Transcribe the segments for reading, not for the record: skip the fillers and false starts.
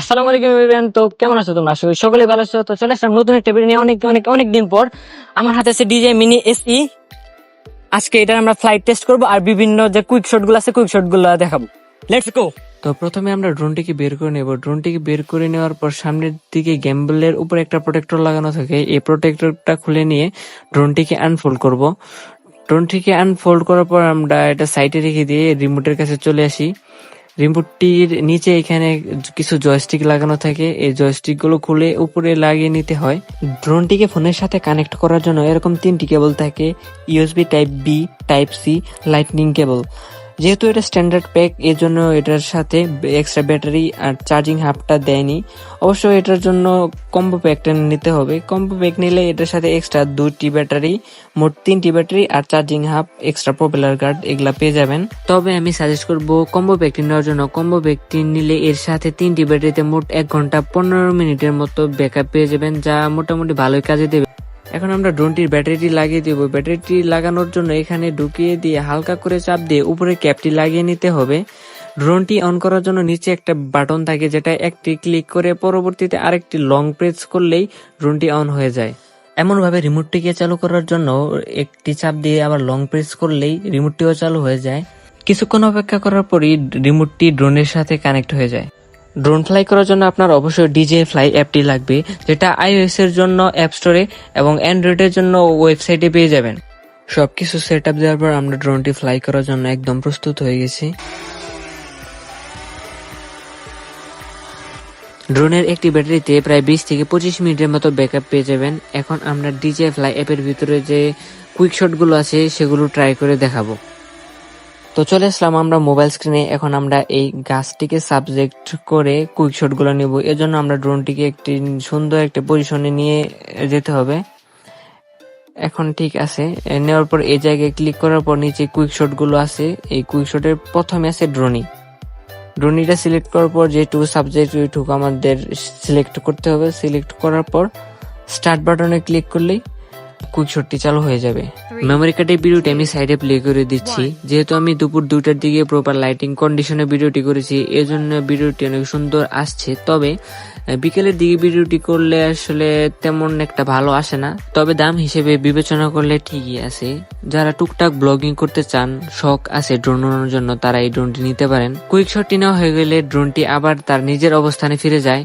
আসসালামু আলাইকুম এভরিওয়ান। তো কেমন আছো তোমরা? আশা করি সকলে ভালো আছো। তো চলে আসলাম নতুন একটা ভিডিও নিয়ে অনেক অনেক অনেক দিন পর। আমার হাতে আছে ডিজে মিনি এসই। আজকে এটা আমরা ফ্লাইট টেস্ট করব আর বিভিন্ন যে কুইক শট গুলো আছে কুইক শট গুলো দেখাবো। Let's go. তো প্রথমে আমরা ড্রোনটিকে বের করে নেব। ড্রোনটিকে বের করে নেওয়ার পর সামনের দিকে গ্যাম্বলের উপরে একটা প্রোটেক্টর লাগানো থাকে। এই প্রোটেক্টরটা খুলে নিয়ে ড্রোনটিকে আনফোল্ড করব। ড্রোনটিকে আনফোল্ড করার পর আমরা এটা সাইডে রেখে দিয়ে রিমোটের কাছে চলে আসি। রিমোটটির নিচে এখানে কিছু জয়স্টিক লাগানো থাকে। এই জয়স্টিক গুলো খুলে উপরে লাগিয়ে নিতে হয়। ড্রোনটিকে ফোনের সাথে কানেক্ট করার জন্য এরকম 3টি কেবল থাকে: USB type B, type C, lightning cable. যেহেতু এটা স্ট্যান্ডার্ড প্যাক, এর জন্য এটার সাথে এক্সট্রা ব্যাটারি আর চার্জিং হাবটা দেয়নি। অবশ্য এটার জন্য কম্বো প্যাকটা নিতে হবে। কম্বো প্যাক নিলে এটার সাথে এক্সট্রা 2টি ব্যাটারি, মোট 3টি ব্যাটারি আর charging hub, extra propeller guard এগুলা পেয়ে যাবেন। তবে আমি সাজেস্ট করব কম্বো প্যাকটি নেওয়ার জন্য। কম্বো প্যাকটি নিলে এর সাথে 3টি ব্যাটারিতে মোট 1 ঘন্টা 15 মিনিটের মতো ব্যাকআপ পেয়ে যাবেন, যা মোটামুটি ভালোই কাজে দেবে। এখন আমরা ড্রোনটির ব্যাটারিটি লাগিয়ে দেব। ব্যাটারিটি লাগানোর জন্য এখানে ঢুকিয়ে দিয়ে হালকা করে চাপ দিয়ে উপরে ক্যাপটি লাগিয়ে নিতে হবে। ড্রোনটি অন করার জন্য নিচে একটা বাটন থাকে, যেটা একটি ক্লিক করে পরবর্তীতে আরেকটি লং প্রেস করলেই ড্রোনটি অন হয়ে যায়। এমন ভাবে রিমোটটিকে চালু করার জন্য একটি চাপ দিয়ে আবার লং প্রেস করলেই রিমোটটিও চালু হয়ে যায়। কিছুক্ষণ অপেক্ষা করার পরই রিমোটটি ড্রোনের সাথে কানেক্ট হয়ে যায়। ড্রোন ফ্লাই করার জন্য আপনার অবশ্যই ডিজে ফ্লাই অ্যাপটি লাগবে, যেটা iOS এর জন্য অ্যাপ স্টোরে এবং অ্যান্ড্রয়েডের জন্য ওয়েবসাইটে পেয়ে যাবেন। সবকিছু সেট আপ দেওয়ার পর আমরা ড্রোনটি ফ্লাই করার জন্য একদম প্রস্তুত হয়ে গেছি। ড্রোনের একটি ব্যাটারিতে প্রায় 20 থেকে 25 মিনিটের মতো ব্যাকআপ পেয়ে যাবেন। এখন আমরা ডিজে ফ্লাই অ্যাপের ভিতরে যে কুইক শট গুলো আছে সেগুলো ট্রাই করে দেখাবো। তো চলে আসলাম আমরা মোবাইল স্ক্রিনে। এখন আমরা এই গাছটিকে সাবজেক্ট করে কুইক শট গুলো নিব। এজন্য আমরা ড্রোনটিকে একটি সুন্দর একটা পজিশনে নিয়ে যেতে হবে। এখন ঠিক আছে, নেওয়ার পর এই জায়গায় ক্লিক করার পর নিচে কুইক শট গুলো আছে। এই কুইক শটের প্রথমে আছে ড্রোনিটা সিলেক্ট করার পর যেটুকু সাবজেক্ট ওইটুকু আমাদের সিলেক্ট করতে হবে। সিলেক্ট করার পর স্টার্ট বাটনে ক্লিক করলেই কুইক শটটি চালু হয়ে যাবে। মেমোরি কার্ডের ভিডিওটি আমি সাইডে প্লে করে দিচ্ছি। যেহেতু আমি দুপুর 2টার দিকে প্রপার লাইটিং কন্ডিশনে ভিডিওটি করেছি, এর জন্য ভিডিওটি অনেক সুন্দর আসছে। তবে বিকেলের দিকে ভিডিওটি করলে আসলে তেমন একটা ভালো আসে না। তবে দাম হিসেবে বিবেচনা করলে ঠিকই আছে। যারা টুকটাক ব্লগিং করতে চান, শখ আছে ড্রোন উড়ানোর জন্য, তারা এই ড্রোনটি নিতে পারেন। কুইক শটটি নেওয়া হয়ে গেলে ড্রোনটি আবার তার নিজের অবস্থানে ফিরে যায়।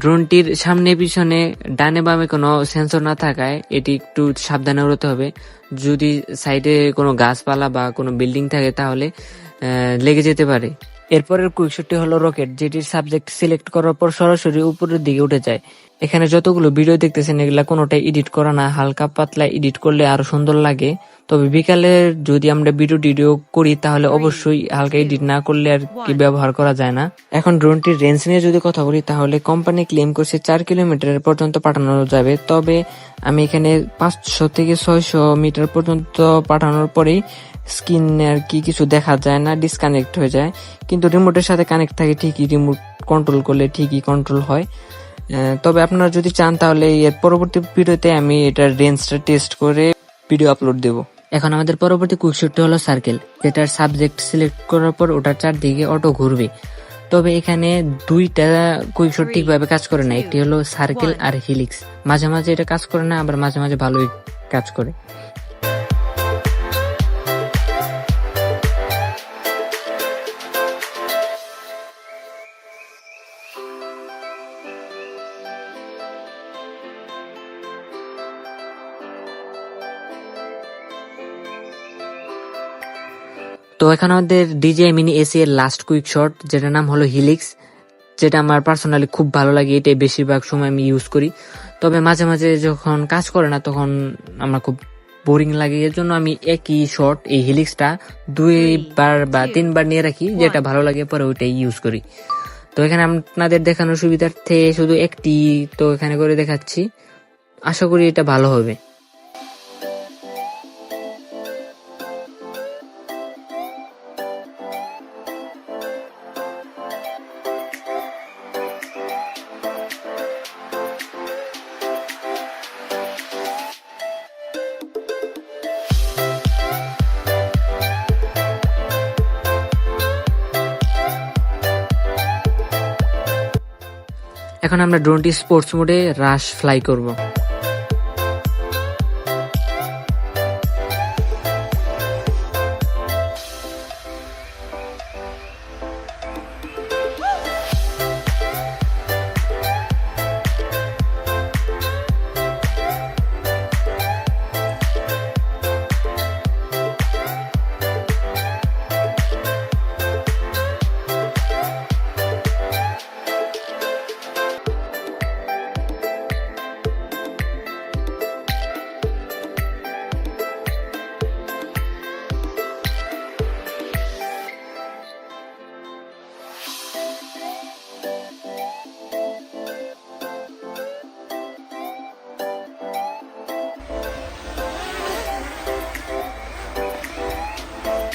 ড্রোনটির সামনে পিছনে ডানে বামে কোনো সেন্সর না থাকায় এটি একটু সাবধানে উড়াতে হবে। যদি সাইডে কোনো গাছপালা বা কোনো বিল্ডিং থাকে তাহলে লেগে যেতে পারে। এরপরের কুইকশটটি হলো রকেট, যেটির সাবজেক্ট সিলেক্ট করার পর সরাসরি উপরের দিকে উঠে যায়। এখানে যতগুলো ভিডিও দেখতেছেন এগুলা কোনোটাই এডিট করা না, হালকা পাতলা এডিট করলে আরো সুন্দর লাগে। তবে বিকালে যদি আমরা ভিডিও করি তাহলে অবশ্যই হালকা এডিট না করলে আর কি ব্যবহার করা যায় না। এখন ড্রোনটির রেঞ্জ নিয়ে যদি কথা বলি তাহলে কোম্পানি ক্লেম করছে 4 কিলোমিটার পর্যন্ত পাঠানো যাবে। তবে আমি এখানে 500 থেকে 600 মিটার পর্যন্ত পাঠানোর পরেই স্ক্রিনে আর কি কিছু দেখা যায় না, ডিসকানেক্ট হয়ে যায়। কিন্তু রিমোটের সাথে কানেক্ট থাকে ঠিকই, রিমোট কন্ট্রোল করলে ঠিকই কন্ট্রোল হয়। তবে আপনারা যদি চান তাহলে এর পরবর্তী ভিডিওতে আমি এটার রেঞ্জটা টেস্ট করে ভিডিও আপলোড দেব। এখন আমাদের পরবর্তী কুইকশটটি হলো সার্কেল, যেটার সাবজেক্ট সিলেক্ট করার পর ওটার চারদিকে অটো ঘুরবে। তবে এখানে 2টা কুইকশট ঠিকভাবে কাজ করে না। একটি হলো সার্কেল আর হিলিক্স। মাঝে মাঝে এটা কাজ করে না, আবার মাঝে মাঝে ভালোই কাজ করে। তো এখন আমাদের ডিজে মিনি এসি এর লাস্ট কুইক শট, যেটার নাম হলো হিলিক্স, যেটা আমার পার্সোনালি খুব ভালো লাগে। এটাই বেশিরভাগ সময় আমি ইউজ করি। তবে মাঝে মাঝে যখন কাজ করে না তখন আমার খুব বোরিং লাগে। এর জন্য আমি একই শট, এই হিলিক্সটা 2বার বা 3বার নিয়ে রাখি, যেটা ভালো লাগে পরে ওইটাই ইউজ করি। তো এখানে আপনাদের দেখানোর সুবিধার্থে শুধু একটি তো এখানে করে দেখাচ্ছি। আশা করি এটা ভালো হবে। এখন আমরা ড্রোনটি স্পোর্টস মোডে রাশ ফ্লাই করব।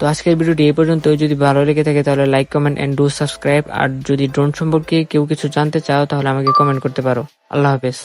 তো আজকের ভিডিওটি এই পর্যন্ত। যদি ভালো লেগে থাকে তাহলে like, comment and do subscribe. আর যদি ড্রোন সম্পর্কে কেউ কিছু জানতে চাও তাহলে আমাকে কমেন্ট করতে পারো। আল্লাহ হাফেজ।